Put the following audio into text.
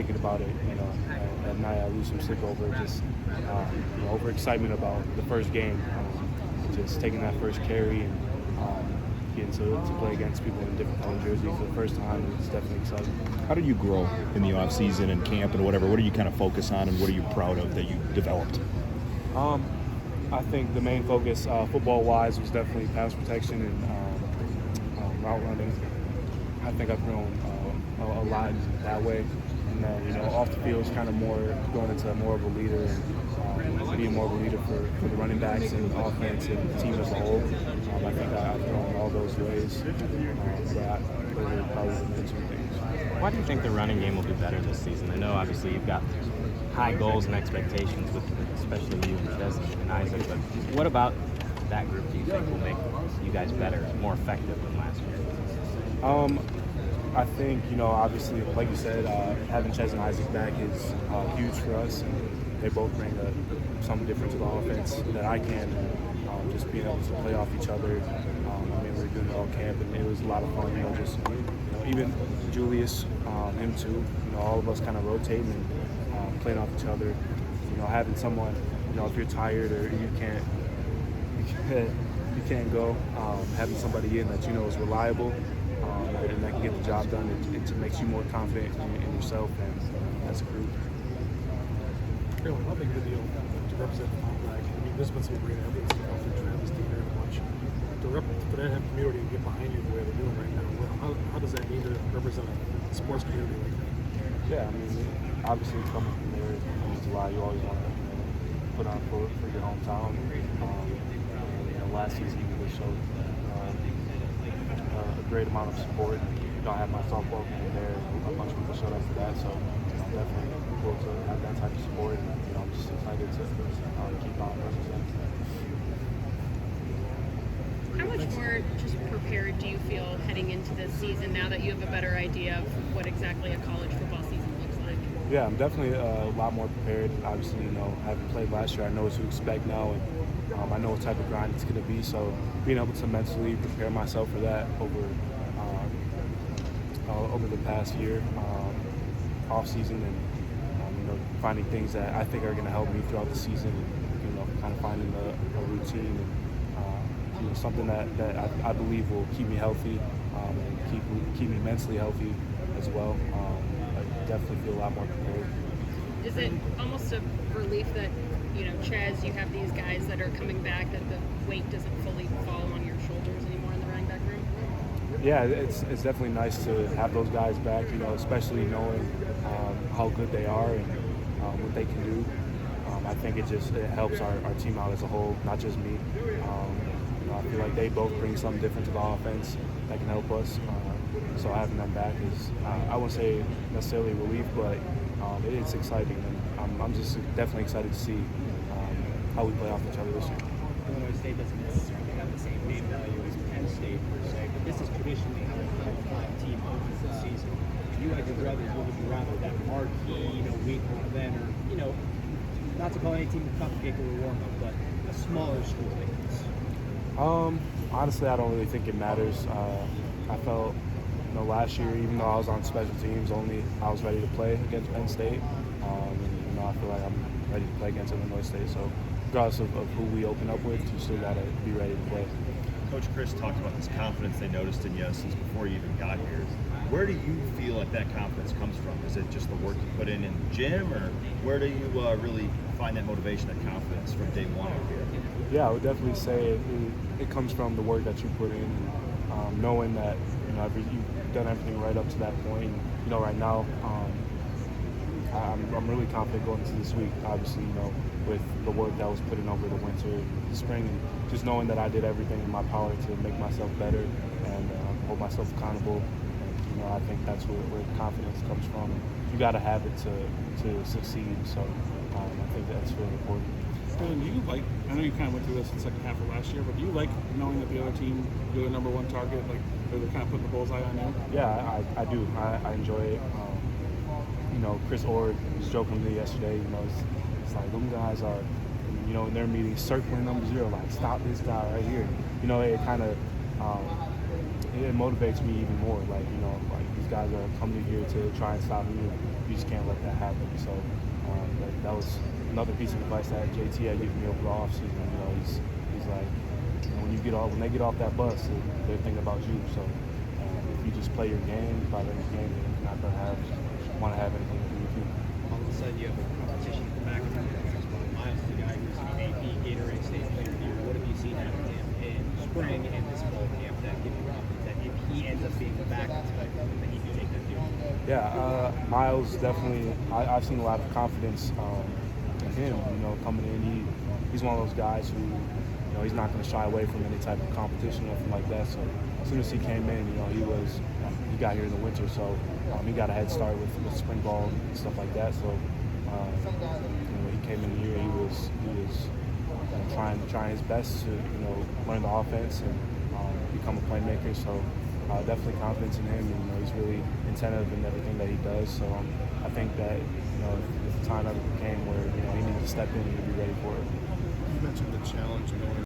thinking about it, at night I lose some sleep over just, over excitement about the first game, just taking that first carry and getting to play against people in different color jerseys for the first time. It's definitely exciting. How did you grow in the off season and camp and whatever? What do you kind of focus on, and what are you proud of that you developed? I think the main focus, football-wise, was definitely pass protection and route running. I think I've grown a lot that way. And then, off the field is kind of more going into more of a leader and being more of a leader for the running backs and offense and the team as a whole. I think I've grown all those ways. Those are probably the main two things. Why do you think the running game will be better this season? I know obviously you've got high goals and expectations with especially you and Ches and Isaac, but what about that group do you think will make you guys better, more effective than last year? I think, obviously, like you said, having Ches and Isaac back is huge for us. And they both bring something different to the offense that I can. Just being able to play off each other. We were doing it all camp, and it was a lot of fun. Even Julius, him too. All of us kind of rotating and playing off each other. Having someone, if you're tired or you can't go, having somebody in that is reliable. And that can get the job done. It makes you more confident in yourself and as a group. Braelon, how big of a deal to represent Flag? There's been some great evidence through Travis Dean very much. For that community to get behind you the way they're doing right now, how does that mean to represent a sports community like that? Yeah, obviously coming from there in July, you always want to put on for your hometown. Last season you really showed a great amount of support. I had my softball game there. A bunch of people showed up for that, so definitely cool to have that type of support. And I'm just excited to keep on representing. How much more just prepared do you feel heading into this season now that you have a better idea of what exactly a college football season looks like? Yeah, I'm definitely a lot more prepared. Obviously, having played last year, I know what to expect now, and I know what type of grind it's going to be. So being able to mentally prepare myself for that over the past year, off season, and finding things that I think are going to help me throughout the season, and kind of finding a routine and something that I believe will keep me healthy and keep me mentally healthy as well. I definitely feel a lot more prepared. Is it almost a relief that Ches, you have these guys that are coming back, that the weight doesn't fully fall on your shoulders anymore in the running back room? Yeah, it's definitely nice to have those guys back, especially knowing how good they are and what they can do. I think it helps our team out as a whole, not just me. I feel like they both bring something different to the offense that can help us. So having them back is, I wouldn't say necessarily relief, but it's exciting. And I'm just definitely excited to see how we play off each other this year. Illinois State doesn't necessarily have the same name value as Penn State per se, but this is traditionally how a team opens the season. You and your brothers, what would you rather, that marquee, week one event, or not to call any team a cupcake or a warm-up, but a smaller school like this? Honestly, I don't really think it matters. I felt, last year, even though I was on special teams, I was ready to play against Penn State. I feel like I'm ready to play against Illinois State. So regardless of who we open up with, you still got to be ready to play. Coach Chris talked about this confidence they noticed in you since before you even got here. Where do you feel like that confidence comes from? Is it just the work you put in the gym, or where do you really find that motivation, that confidence from day one here? Yeah, I would definitely say it comes from the work that you put in, knowing that you've done everything right up to that point. Right now, I'm really confident going into this week. Obviously, with the work that was put in over the winter, the spring, and just knowing that I did everything in my power to make myself better and hold myself accountable. I think that's where confidence comes from. You got to have it to succeed. So I think that's really important. And do you I know you kind of went through this in the second half of last year, but do you like knowing that the other team, you're the number one target, they're kind of putting the bullseye on you? Yeah, I do. I enjoy it. Chris Ord was joking with me yesterday. It's like them guys are, in their meetings circling number 0, like stop this guy right here. It kind of it motivates me even more. Like these guys are coming here to try and stop me. you just can't let that happen. So that was another piece of advice that JT had given me over the offseason. You know, he's like, you know, when they get off that bus, they're thinking about you. So if you just play your game, by the end of the game, they're not going to want to have anything to do with you. All of a sudden, you have a competition at the back of the spot. Miles is the guy who's the AP Gatorade State Player of the Year. What have you seen out of him in spring and this fall camp that gives you confidence that if he ends up being the backup type, that he can make that deal? Yeah, Miles definitely. I've seen a lot of confidence in him. You know, coming in, he's one of those guys who, you know, he's not going to shy away from any type of competition or anything like that. So as soon as he came in, you know, he got here in the winter, so he got a head start with spring ball and stuff like that. So you know, he came in here, he was trying his best to, you know, learn the offense and become a playmaker. So definitely confidence in him. You know, he's really attentive in everything that he does. So I think that, you know, if the time ever came where, you know, he needed to step in, he would be ready for it. You mentioned the challenge in